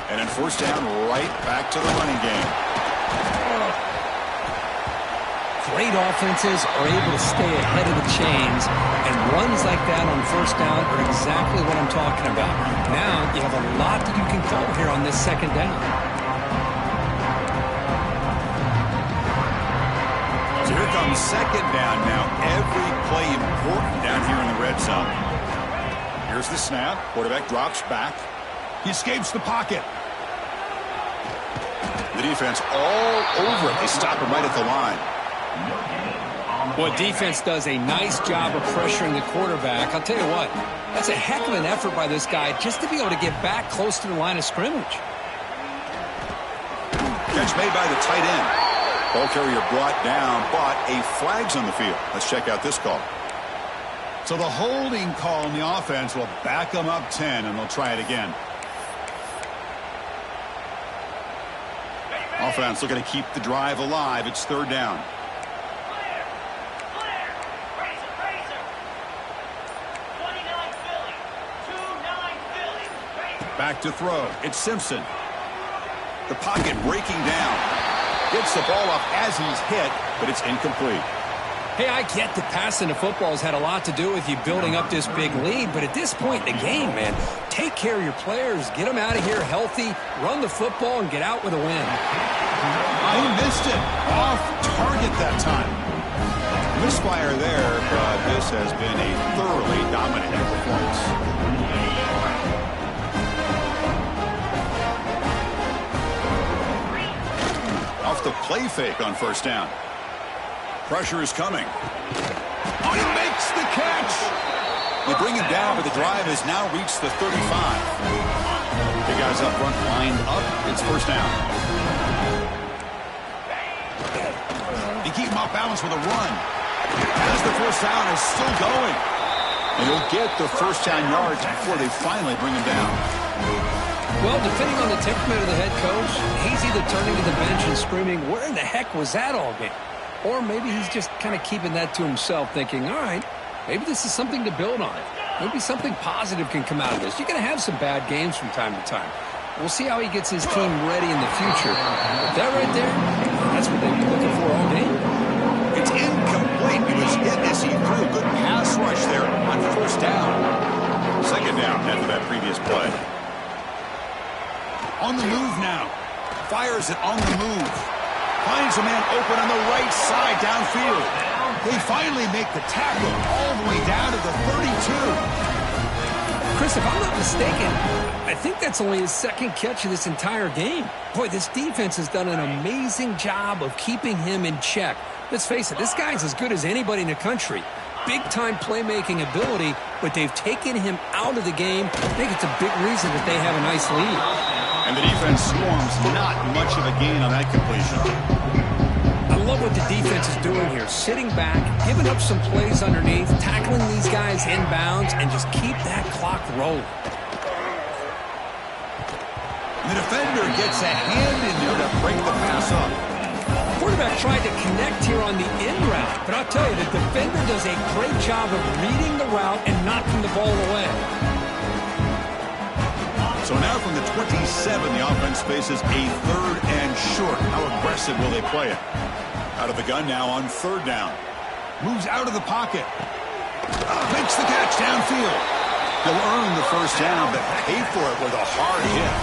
And then first down right back to the running game. Great offenses are able to stay ahead of the chains, and runs like that on first down are exactly what I'm talking about. Now you have a lot that you can call here on this second down. So here comes second down now. Every play important down here in the red zone. Here's the snap. Quarterback drops back. He escapes the pocket. The defense all over it. They stop him right at the line. Well, defense does a nice job of pressuring the quarterback. I'll tell you what, that's a heck of an effort by this guy just to be able to get back close to the line of scrimmage. Catch made by the tight end. Ball carrier brought down, but a flag's on the field. Let's check out this call. So the holding call on the offense will back them up 10, and they'll try it again. Offense looking to keep the drive alive. It's third down. Back to throw. It's Simpson. The pocket breaking down. Gets the ball off as he's hit, but it's incomplete. Hey, I get that passing the football has had a lot to do with you building up this big lead, but at this point in the game, man, take care of your players, get them out of here healthy, run the football, and get out with a win. He missed it. Off target that time. Misfire there, but this has been a thoroughly dominating performance. Off the play fake on first down. Pressure is coming. Oh, he makes the catch. They bring him down, but the drive has now reached the 35. The guys up front lined up. It's first down. They keep him off balance with a run. As the first down is still going. And he'll get the first down yards before they finally bring him down. Well, depending on the temperament of the head coach, he's either turning to the bench and screaming, where in the heck was that all game? Or maybe he's just kind of keeping that to himself, thinking, all right, maybe this is something to build on. Maybe something positive can come out of this. You're going to have some bad games from time to time. We'll see how he gets his team ready in the future. But that right there, that's what they've been looking for all game. It's incomplete. He was hit as he threw a good pass rush there on first down. Second down after that previous play. On the move now. Fires it on the move. Finds a man open on the right side downfield. They finally make the tackle all the way down to the 32. Chris, if I'm not mistaken, I think that's only his second catch of this entire game. Boy, this defense has done an amazing job of keeping him in check. Let's face it, this guy's as good as anybody in the country. Big-time playmaking ability, but they've taken him out of the game. I think it's a big reason that they have a nice lead. And the defense swarms not much of a gain on that completion. I love what the defense is doing here. Sitting back, giving up some plays underneath, tackling these guys inbounds, and just keep that clock rolling. The defender gets a hand in there to break the pass up. Quarterback tried to connect here on the in route, but I'll tell you, the defender does a great job of reading the route and knocking the ball away. So now from the 27, the offense faces a third and short. How aggressive will they play it? Out of the gun now on third down. Moves out of the pocket. Makes the catch downfield. He'll earn the first down, but pay for it with a hard hit.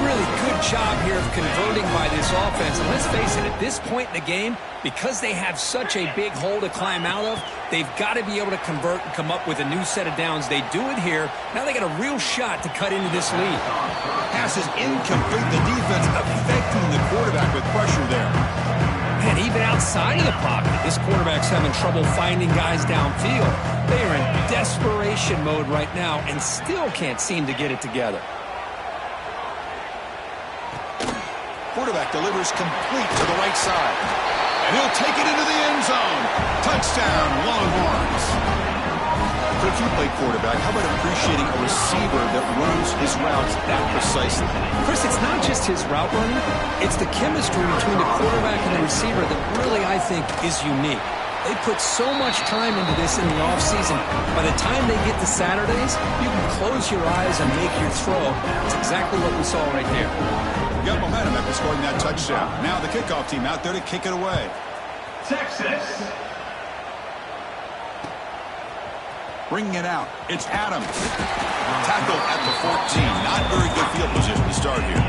Really good job here of converting by this offense. And let's face it, at this point in the game, because they have such a big hole to climb out of, they've got to be able to convert and come up with a new set of downs. They do it here. Now they got a real shot to cut into this lead. Pass is incomplete. The defense affecting the quarterback with pressure there. And even outside of the pocket, this quarterback's having trouble finding guys downfield. They are in desperation mode right now and still can't seem to get it together. Quarterback delivers complete to the right side. And he'll take it into the end zone. Touchdown, Longhorns. So if you play quarterback, how about appreciating a receiver that runs his routes that precisely? Chris, it's not just his route running. It's the chemistry between the quarterback and the receiver that really, I think, is unique. They put so much time into this in the offseason. By the time they get to Saturdays, you can close your eyes and make your throw. It's exactly what we saw right there. Got momentum after scoring that touchdown. Now the kickoff team out there to kick it away. Texas. Bringing it out. It's Adams. Tackle at the 14. Not very good field position to start here.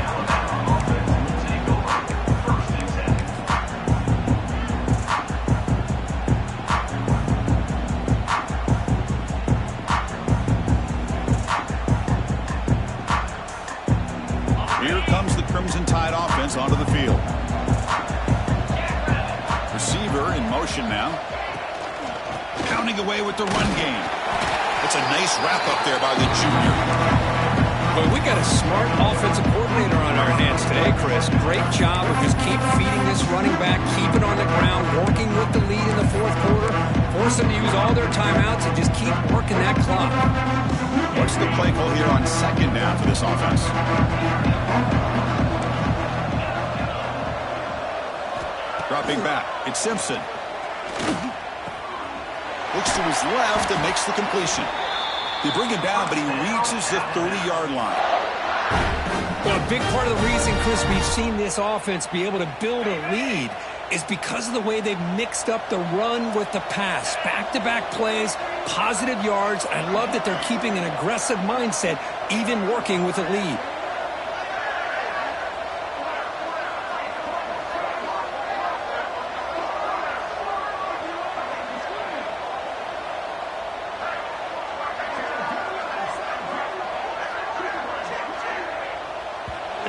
Here comes the Crimson Tide offense onto the field. Receiver in motion now. Pounding away with the run game. It's a nice wrap-up there by the junior. Well, we got a smart offensive coordinator on our hands today, Chris. Great job of just keep feeding this running back, keep it on the ground, working with the lead in the fourth quarter, force them to use all their timeouts, and just keep working that clock. What's the play call here on second down for this offense? Dropping back, it's Simpson. Looks to his left and makes the completion. They bring him down, but he reaches the 30-yard line. Well, a big part of the reason, Chris, we've seen this offense be able to build a lead is because of the way they've mixed up the run with the pass. Back-to-back plays, positive yards. I love that they're keeping an aggressive mindset, even working with a lead.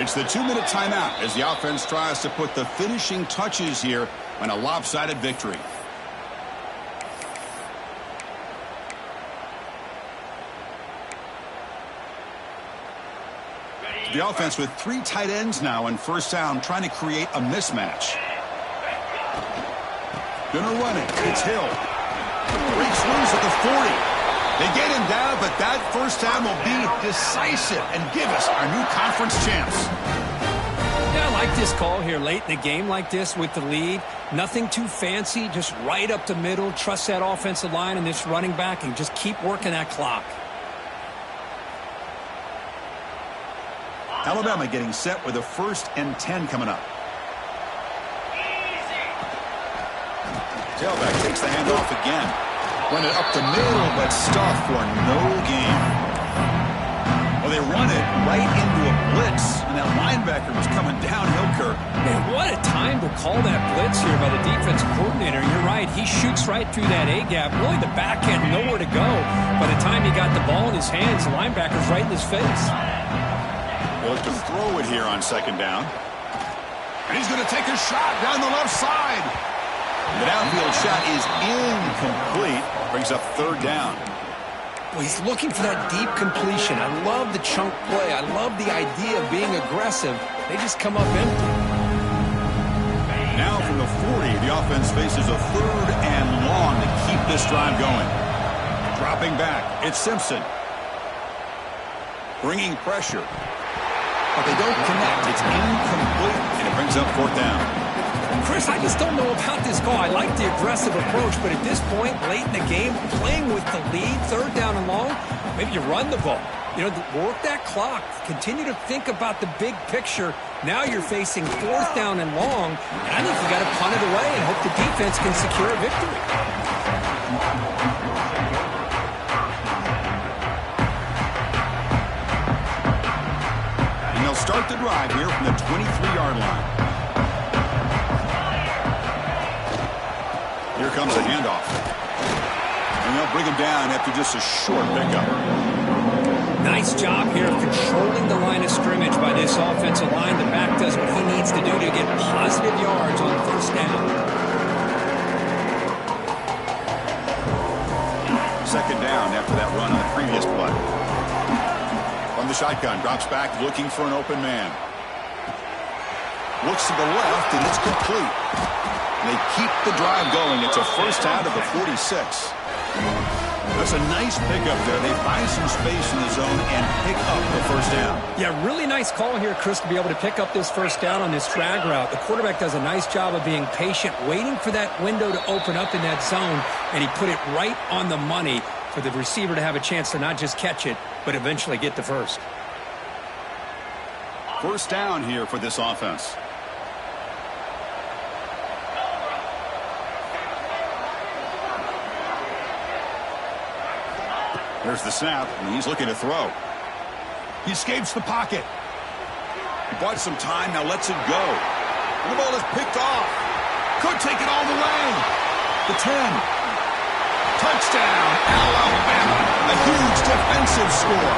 It's the 2-minute timeout as the offense tries to put the finishing touches here on a lopsided victory. The offense with 3 tight ends now on first down, trying to create a mismatch. Gonna run it. It's Hill. Breaks loose at the 40. They get him down, but that first down will be decisive and give us our new conference champs. Yeah, I like this call here late in the game like this with the lead. Nothing too fancy, just right up the middle. Trust that offensive line and this running back and just keep working that clock. Alabama getting set with a 1st and 10 coming up. Tailback takes the handoff again. Run it up the middle, but stuffed for no gain. Well, they run it right into a blitz, and that linebacker was coming downhill, Kirk. Man, what a time to call that blitz here by the defensive coordinator. You're right. He shoots right through that A-gap. Really, the back had nowhere to go. By the time he got the ball in his hands, the linebacker's right in his face. They'll look to throw it here on 2nd down. And he's going to take a shot down the left side. The downfield shot is incomplete. Brings up 3rd down. Well, he's looking for that deep completion. I love the chunk play. I love the idea of being aggressive. They just come up empty. Now from the 40, the offense faces a 3rd and long to keep this drive going. Dropping back, it's Simpson. Bringing pressure. But they don't connect. It's incomplete, and it brings up 4th down. Chris, I just don't know about this call. I like the aggressive approach, but at this point, late in the game, playing with the lead, 3rd down and long, maybe you run the ball. You know, work that clock. Continue to think about the big picture. Now you're facing 4th down and long, and I think you got to punt it away and hope the defense can secure a victory. And they'll start the drive here from the 23-yard line. Here comes a handoff. And they'll bring him down after just a short pickup. Nice job here of controlling the line of scrimmage by this offensive line. The back does what he needs to do to get positive yards on 1st down. 2nd down after that run on the previous play. From the shotgun, drops back looking for an open man. Looks to the left, and it's complete. They keep the drive going. It's a 1st down to the 46. That's a nice pickup there. They find some space in the zone and pick up the 1st down. Yeah, really nice call here, Chris, to be able to pick up this 1st down on this drag route. The quarterback does a nice job of being patient, waiting for that window to open up in that zone, and he put it right on the money for the receiver to have a chance to not just catch it, but eventually get the first. 1st down here for this offense. There's the snap, and he's looking to throw. He escapes the pocket. He bought some time, now lets it go. And the ball is picked off. Could take it all the way. The 10. Touchdown, Alabama. A huge defensive score.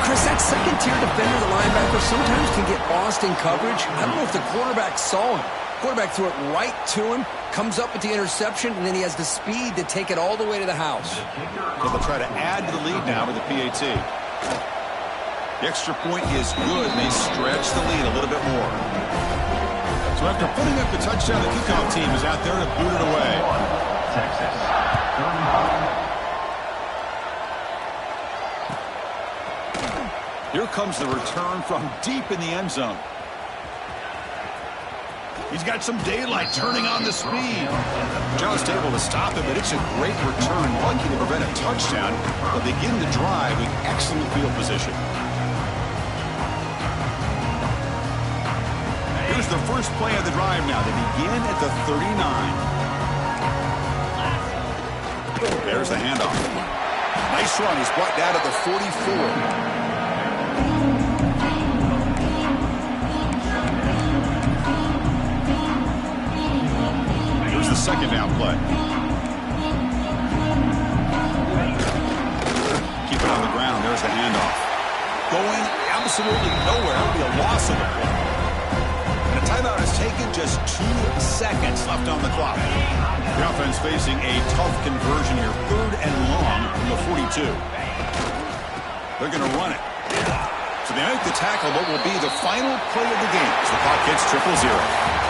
Chris, that second-tier defender, the linebacker, sometimes can get lost in coverage. I don't know if the quarterback saw him. Quarterback threw it right to him, comes up with the interception, and then he has the speed to take it all the way to the house. So they'll try to add to the lead now with the PAT. The extra point is good, and they stretch the lead a little bit more. So after putting up the touchdown, the kickoff team is out there to boot it away. Texas. Here comes the return from deep in the end zone. He's got some daylight turning on the speed. Just able to stop him, but it's a great return. Lucky to prevent a touchdown, but begin the drive with excellent field position. Here's the first play of the drive now. They begin at the 39. There's the handoff. Nice run. He's brought down at the 44. The second down play. Keep it on the ground. There's the handoff. Going absolutely nowhere. It'll be a loss of the play. And a timeout is taken. Just 2 seconds left on the clock. The offense facing a tough conversion here. 3rd and long from the 42. They're going to run it. So they make the tackle, but will be the final play of the game as the clock hits 0-0.